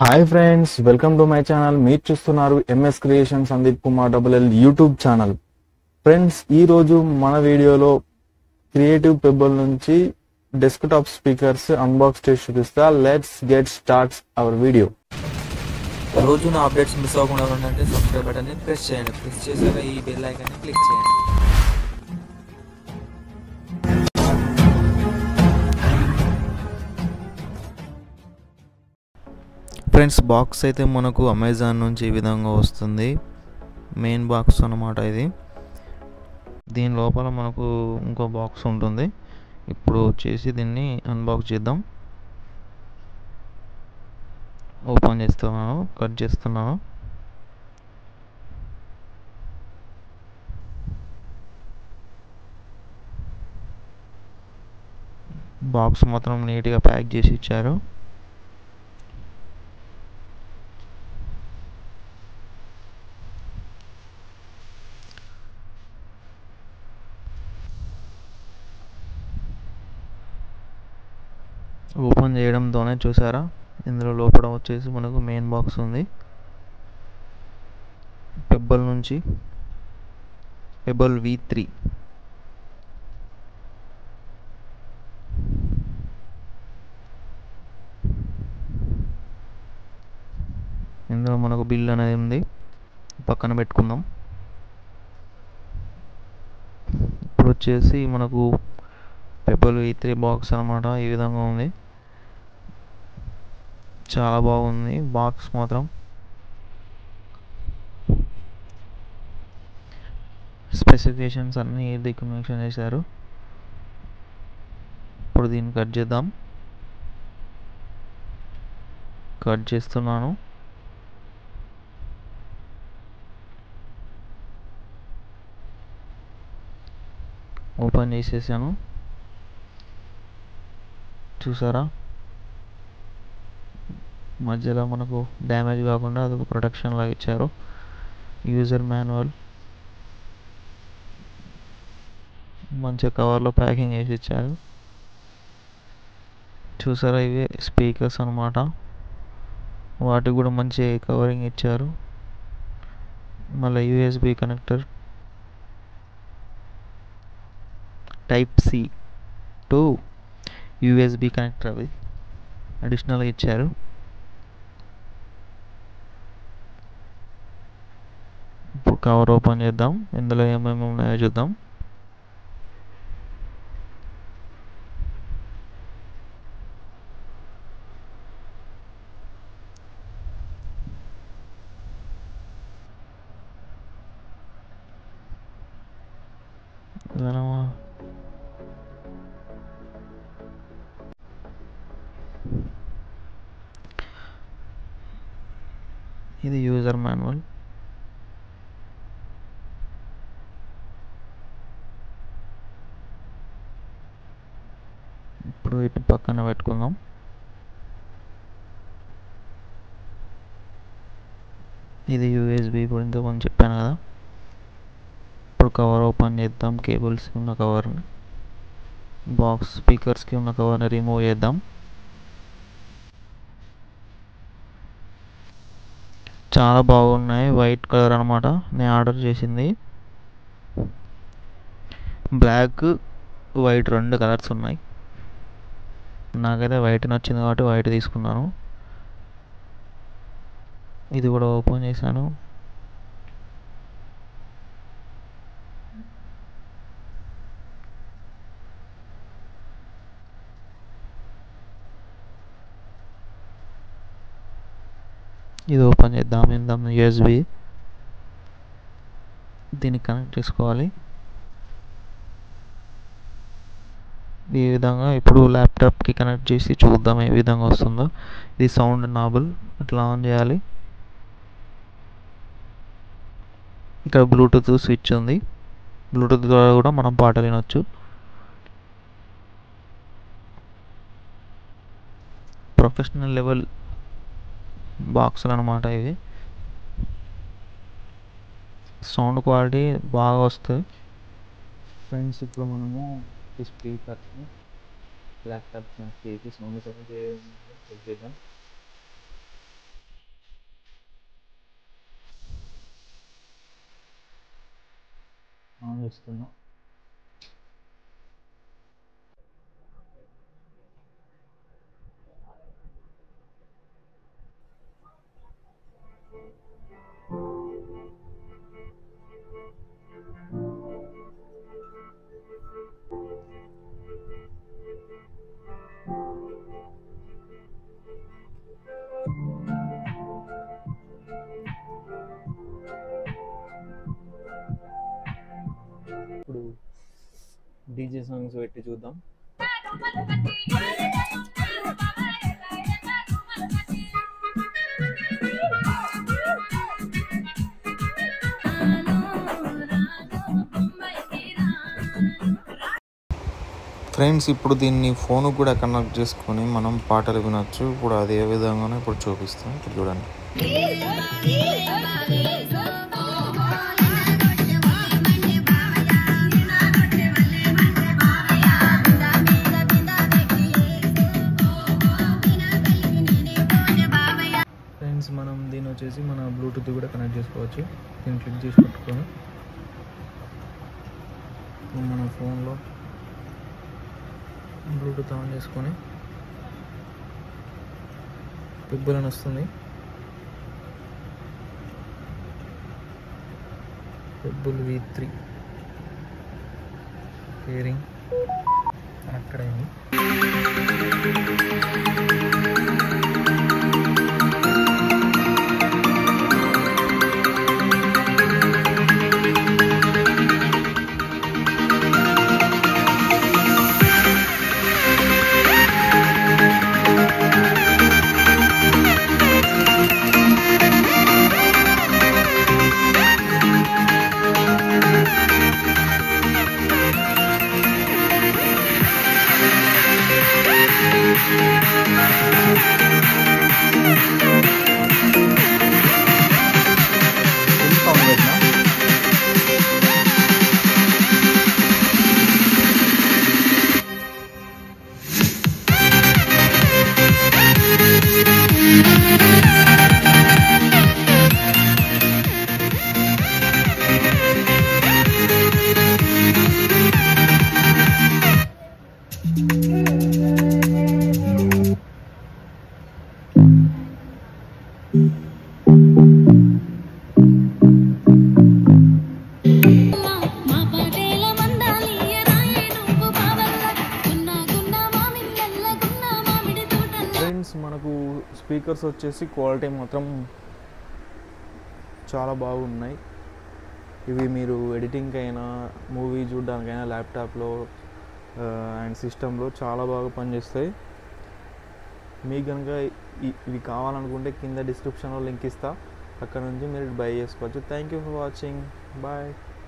Hi friends, welcome to my channel. మీరు చూస్తున్నారు MS creation Sandeep Kumar LL YouTube channel. Friends, ఈ రోజు మన వీడియోలో క్రియేటివ్ పెబుల్ నుంచి డెస్క్టాప్ స్పీకర్స్ అన్బాక్స్ చేసి చూపిస్తా. Let's get starts hour video. రోజు నా అప్డేట్స్ మిస్ అవ్వకుండా ఉండాలంటే సబ్స్క్రైబ్ బటన్ని ప్రెస్ చేయండి. ప్రెస్ చేశాక ఈ బెల్ ఐకాన్ని క్లిక్ చేయండి. ఫ్రెండ్స్, బాక్స్ అయితే మనకు అమెజాన్ నుంచి ఈ విధంగా వస్తుంది. మెయిన్ బాక్స్ అన్నమాట ఇది. దీని లోపల మనకు ఇంకో బాక్స్ ఉంటుంది. ఇప్పుడు వచ్చేసి దీన్ని అన్బాక్స్ చేద్దాం. ఓపెన్ చేస్తున్నాను, కట్ చేస్తున్నాను. బాక్స్ మాత్రం నీట్గా ప్యాక్ చేసి ఇచ్చారు. ఓపెన్ చేయడంతోనే చూసారా, ఇందులో లోపల వచ్చేసి మనకు మెయిన్ బాక్స్ ఉంది. పెబుల్ నుంచి పెబుల్ V3 ఇందులో మనకు బిల్ అనేది ఉంది, పక్కన పెట్టుకుందాం. ఇప్పుడు వచ్చేసి మనకు పెబుల్ V3 బాక్స్ అనమాట. ఈ విధంగా ఉంది, చాలా బాగుంది బాక్స్ మాత్రం. స్పెసిఫికేషన్స్ అన్నీ దీనికి మెన్షన్ చేశారు. ఇప్పుడు దీన్ని కట్ చేద్దాం. కట్ చేస్తున్నాను. ఓపెన్ చేసేసాను. చూసారా, మధ్యలో మనకు డ్యామేజ్ కాకుండా అదొక ప్రొటెక్షన్ లాగా ఇచ్చారు. యూజర్ మాన్యువల్ మంచిగా కవర్లో ప్యాకింగ్ చేసి ఇచ్చారు. చూసారా, ఇవి స్పీకర్స్ అనమాట. వాటికి కూడా మంచి కవరింగ్ ఇచ్చారు. మళ్ళీ USB connector, Type-C to USB connector అవి అడిషనల్గా ఇచ్చారు. ఇప్పుడు కవర్ ఓపెన్ చేద్దాం, ఇందులో ఏమేమి ఉన్నాయో చూద్దాం. ఇది యూజర్ మాన్యువల్. ఇప్పుడు ఇటు పక్కన పెట్టుకుందాం. ఇది USB గురించి కొంచెం చెప్పాను కదా. ఇప్పుడు కవర్ ఓపెన్ చేద్దాం. కేబుల్స్కి ఉన్న కవర్ని, బాక్స్ స్పీకర్స్కి ఉన్న కవర్ని రిమూవ్ చేద్దాం. చాలా బాగున్నాయి, వైట్ కలర్ అనమాట. నేను ఆర్డర్ చేసింది బ్లాక్, వైట్, 2 కలర్స్ ఉన్నాయి. నాకైతే వైట్ నచ్చింది కాబట్టి వైట్ తీసుకున్నాను. ఇది కూడా ఓపెన్ చేశాను. ఇది ఓపెన్ చేద్దాం. USB దీన్ని కనెక్ట్ చేసుకోవాలి. ఈ విధంగా ఇప్పుడు ల్యాప్టాప్కి కనెక్ట్ చేసి చూద్దాం ఏ విధంగా వస్తుందో. ఇది సౌండ్ నాబుల్, ఇట్లా ఆన్ చేయాలి. ఇక్కడ బ్లూటూత్ స్విచ్ ఉంది. బ్లూటూత్ ద్వారా కూడా మనం పాటలు వినొచ్చు. ప్రొఫెషనల్ లెవెల్ బాక్సులు అనమాట ఇవి. సౌండ్ క్వాలిటీ బాగా వస్తుంది. ఫ్రెండ్స్, ఇప్పుడు మనము ఈ స్పీకర్స్ని ల్యాప్టాప్ చేసి సౌండ్ చేద్దాం. ఇస్తున్నా. ఇప్పుడు డీజే సాంగ్స్ పెట్టి చూద్దాం. ఫ్రెండ్స్, ఇప్పుడు దీన్ని ఫోన్కి కూడా కనెక్ట్ చేసుకొని మనం పాటలు వినొచ్చు. ఇప్పుడు అదే విధంగానే ఇప్పుడు చూపిస్తాం. ఇప్పుడు చూడండి. ఫ్రెండ్స్, మనం దీన్ని వచ్చేసి మన బ్లూటూత్ కూడా కనెక్ట్ చేసుకోవచ్చు. దీన్ని క్లిక్ చేసి పట్టుకొని మన ఫోన్లో బ్లూటూత్ ఆన్ చేసుకొని పెబ్బుల్ అని వస్తుంది. పెబ్బుల్ V3 కేరింగ్ కనెక్టెడ్ అయింది. ఫ్రెండ్స్, మనకు స్పీకర్స్ వచ్చేసి క్వాలిటీ మాత్రం చాలా బాగున్నాయి. ఇవి మీరు ఎడిటింగ్కి అయినా మూవీ చూడడానికైనా ల్యాప్టాప్లో అండ్ సిస్టంలో చాలా బాగా పనిచేస్తాయి. మీకు కనుక ఇవి కావాలనుకుంటే కింద డిస్క్రిప్షన్లో లింక్ ఇస్తా, అక్కడ నుంచి మీరు బై చేసుకోవచ్చు. Thank you for watching. Bye.